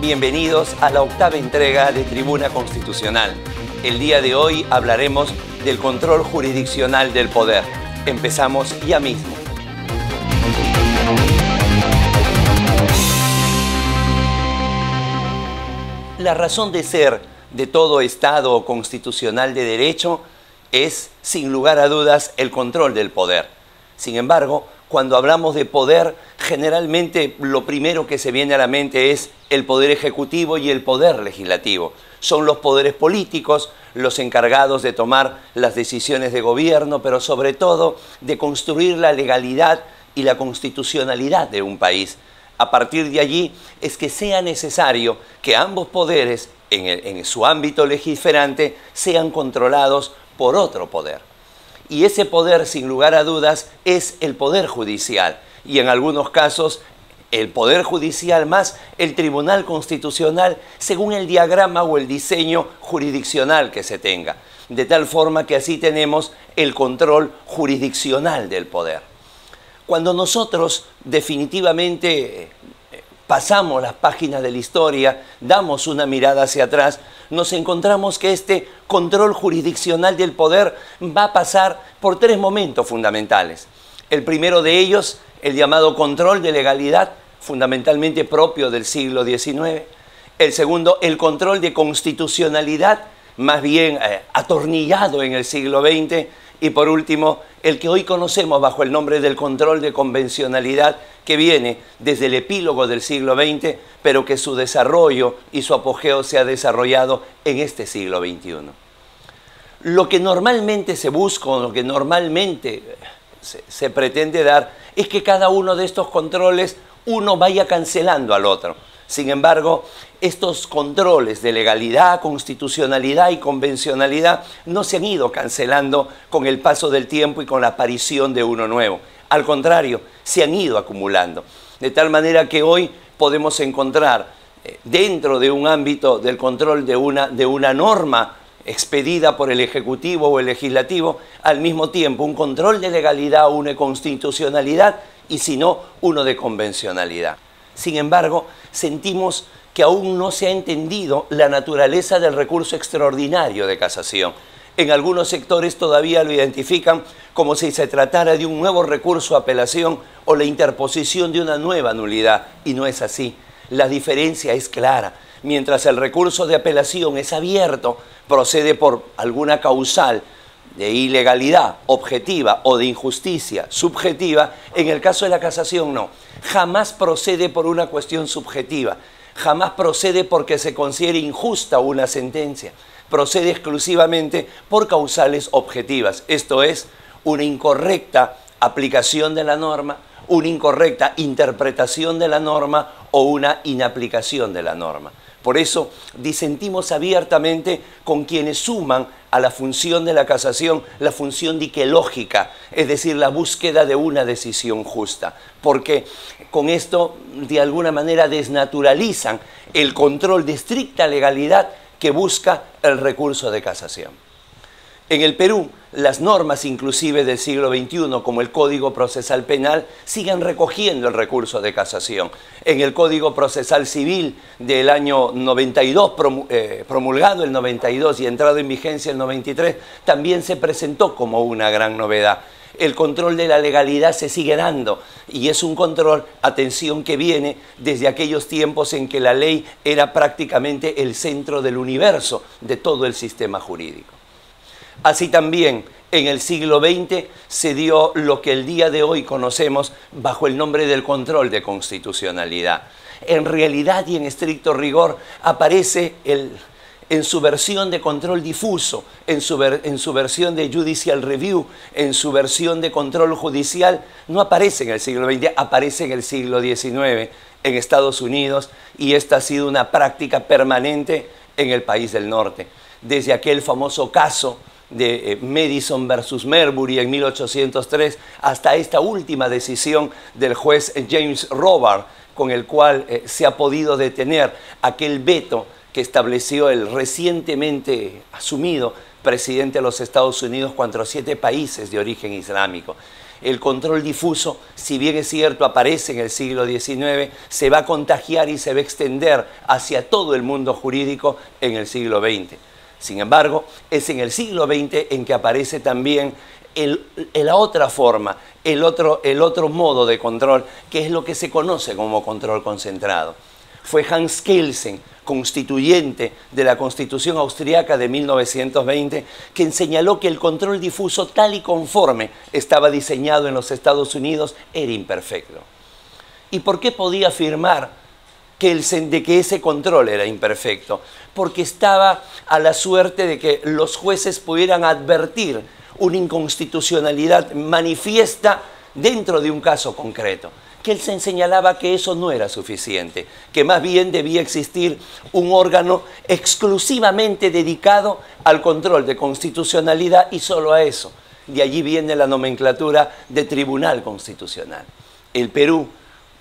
Bienvenidos a la octava entrega de Tribuna Constitucional. El día de hoy hablaremos del control jurisdiccional del poder. Empezamos ya mismo. La razón de ser de todo Estado constitucional de derecho es, sin lugar a dudas, el control del poder. Sin embargo, cuando hablamos de poder, generalmente lo primero que se viene a la mente es el poder ejecutivo y el poder legislativo. Son los poderes políticos los encargados de tomar las decisiones de gobierno, pero sobre todo de construir la legalidad y la constitucionalidad de un país. A partir de allí es que sea necesario que ambos poderes, en su ámbito legiferante, sean controlados por otro poder. Y ese poder, sin lugar a dudas, es el Poder Judicial. Y en algunos casos, el Poder Judicial más el Tribunal Constitucional, según el diagrama o el diseño jurisdiccional que se tenga. De tal forma que así tenemos el control jurisdiccional del poder. Cuando nosotros definitivamente pasamos las páginas de la historia, damos una mirada hacia atrás, nos encontramos que este control jurisdiccional del poder va a pasar por tres momentos fundamentales. El primero de ellos, el llamado control de legalidad, fundamentalmente propio del siglo XIX. El segundo, el control de constitucionalidad, más bien atornillado en el siglo XX. Y por último, el que hoy conocemos bajo el nombre del control de convencionalidad, que viene desde el epílogo del siglo XX, pero que su desarrollo y su apogeo se ha desarrollado en este siglo XXI. Lo que normalmente se busca, lo que normalmente se pretende dar, es que cada uno de estos controles uno vaya cancelando al otro. Sin embargo, estos controles de legalidad, constitucionalidad y convencionalidad no se han ido cancelando con el paso del tiempo y con la aparición de uno nuevo. Al contrario, se han ido acumulando. De tal manera que hoy podemos encontrar dentro de un ámbito del control de una norma expedida por el Ejecutivo o el Legislativo, al mismo tiempo un control de legalidad, uno de constitucionalidad y si no, uno de convencionalidad. Sin embargo, sentimos que aún no se ha entendido la naturaleza del recurso extraordinario de casación. En algunos sectores todavía lo identifican como si se tratara de un nuevo recurso a apelación o la interposición de una nueva nulidad, y no es así. La diferencia es clara. Mientras el recurso de apelación es abierto, procede por alguna causal de ilegalidad objetiva o de injusticia subjetiva, en el caso de la casación no. Jamás procede por una cuestión subjetiva, jamás procede porque se considere injusta una sentencia, procede exclusivamente por causales objetivas, esto es, una incorrecta aplicación de la norma, una incorrecta interpretación de la norma o una inaplicación de la norma. Por eso disentimos abiertamente con quienes suman a la función de la casación la función diquelógica, es decir, la búsqueda de una decisión justa, porque con esto de alguna manera desnaturalizan el control de estricta legalidad que busca el recurso de casación. En el Perú, las normas inclusive del siglo XXI, como el Código Procesal Penal, siguen recogiendo el recurso de casación. En el Código Procesal Civil del año 92, promulgado el 92 y entrado en vigencia el 93, también se presentó como una gran novedad. El control de la legalidad se sigue dando y es un control, atención, que viene desde aquellos tiempos en que la ley era prácticamente el centro del universo de todo el sistema jurídico. Así también, en el siglo XX se dio lo que el día de hoy conocemos bajo el nombre del control de constitucionalidad. En realidad y en estricto rigor aparece en su versión de control difuso, en su versión de judicial review, en su versión de control judicial, no aparece en el siglo XX, aparece en el siglo XIX en Estados Unidos, y esta ha sido una práctica permanente en el país del norte. Desde aquel famoso caso de Madison versus Marbury en 1803 hasta esta última decisión del juez James Robards, con el cual se ha podido detener aquel veto que estableció el recientemente asumido presidente de los Estados Unidos contra 7 países de origen islámico. el control difuso, si bien es cierto, aparece en el siglo XIX, se va a contagiar y se va a extender hacia todo el mundo jurídico en el siglo XX. Sin embargo, es en el siglo XX en que aparece también la otra forma, el otro modo de control, que es lo que se conoce como control concentrado. Fue Hans Kelsen, constituyente de la Constitución Austriaca de 1920, quien señaló que el control difuso tal y conforme estaba diseñado en los Estados Unidos era imperfecto. ¿Y por qué podía afirmar Kelsen de que ese control era imperfecto? Porque estaba a la suerte de que los jueces pudieran advertir una inconstitucionalidad manifiesta dentro de un caso concreto. Kelsen señalaba que eso no era suficiente, que más bien debía existir un órgano exclusivamente dedicado al control de constitucionalidad y solo a eso. De allí viene la nomenclatura de Tribunal Constitucional. El Perú,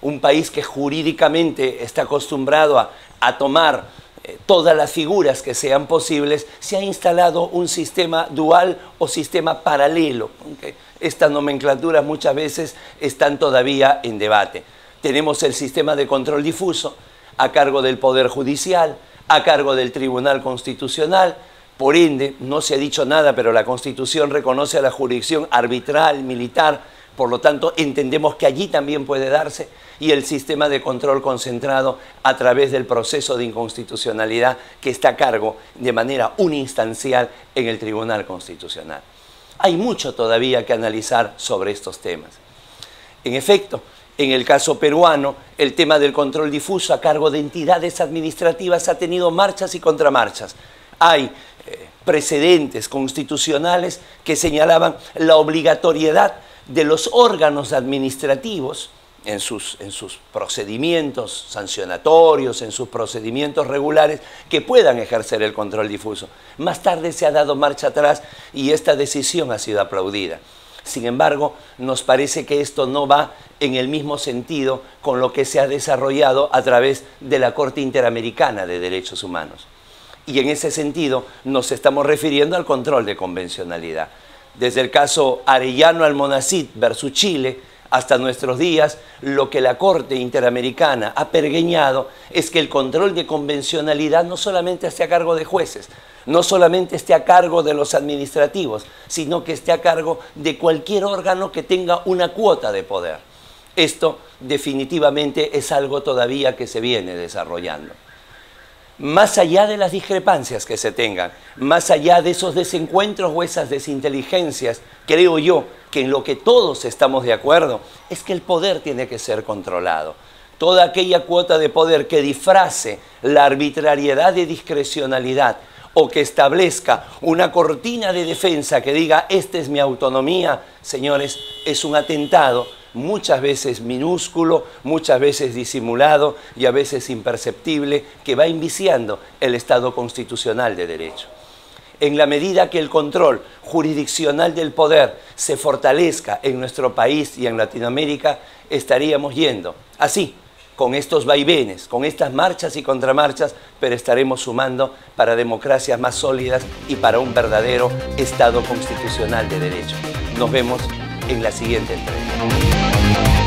un país que jurídicamente está acostumbrado a tomar todas las figuras que sean posibles, se ha instalado un sistema dual o sistema paralelo, aunque estas nomenclaturas muchas veces están todavía en debate. Tenemos el sistema de control difuso a cargo del Poder Judicial, a cargo del Tribunal Constitucional. Por ende, no se ha dicho nada, pero la Constitución reconoce a la jurisdicción arbitral, militar. Por lo tanto, entendemos que allí también puede darse, y el sistema de control concentrado a través del proceso de inconstitucionalidad que está a cargo de manera uninstancial en el Tribunal Constitucional. Hay mucho todavía que analizar sobre estos temas. En efecto, en el caso peruano, el tema del control difuso a cargo de entidades administrativas ha tenido marchas y contramarchas. Hay precedentes constitucionales que señalaban la obligatoriedad de los órganos administrativos en sus procedimientos sancionatorios, en sus procedimientos regulares, que puedan ejercer el control difuso. Más tarde se ha dado marcha atrás y esta decisión ha sido aplaudida. Sin embargo, nos parece que esto no va en el mismo sentido con lo que se ha desarrollado a través de la Corte Interamericana de Derechos Humanos. Y en ese sentido nos estamos refiriendo al control de convencionalidad. Desde el caso Arellano-Almonacid versus Chile hasta nuestros días, lo que la Corte Interamericana ha pergeñado es que el control de convencionalidad no solamente esté a cargo de jueces, no solamente esté a cargo de los administrativos, sino que esté a cargo de cualquier órgano que tenga una cuota de poder. Esto definitivamente es algo todavía que se viene desarrollando. Más allá de las discrepancias que se tengan, más allá de esos desencuentros o esas desinteligencias, creo yo que en lo que todos estamos de acuerdo es que el poder tiene que ser controlado. Toda aquella cuota de poder que disfrace la arbitrariedad de discrecionalidad o que establezca una cortina de defensa que diga esta es mi autonomía, señores, es un atentado muchas veces minúsculo, muchas veces disimulado y a veces imperceptible, que va enviciando el Estado constitucional de derecho. En la medida que el control jurisdiccional del poder se fortalezca en nuestro país y en Latinoamérica, estaríamos yendo así, con estos vaivenes, con estas marchas y contramarchas, pero estaremos sumando para democracias más sólidas y para un verdadero Estado constitucional de derecho. Nos vemos en la siguiente entrega.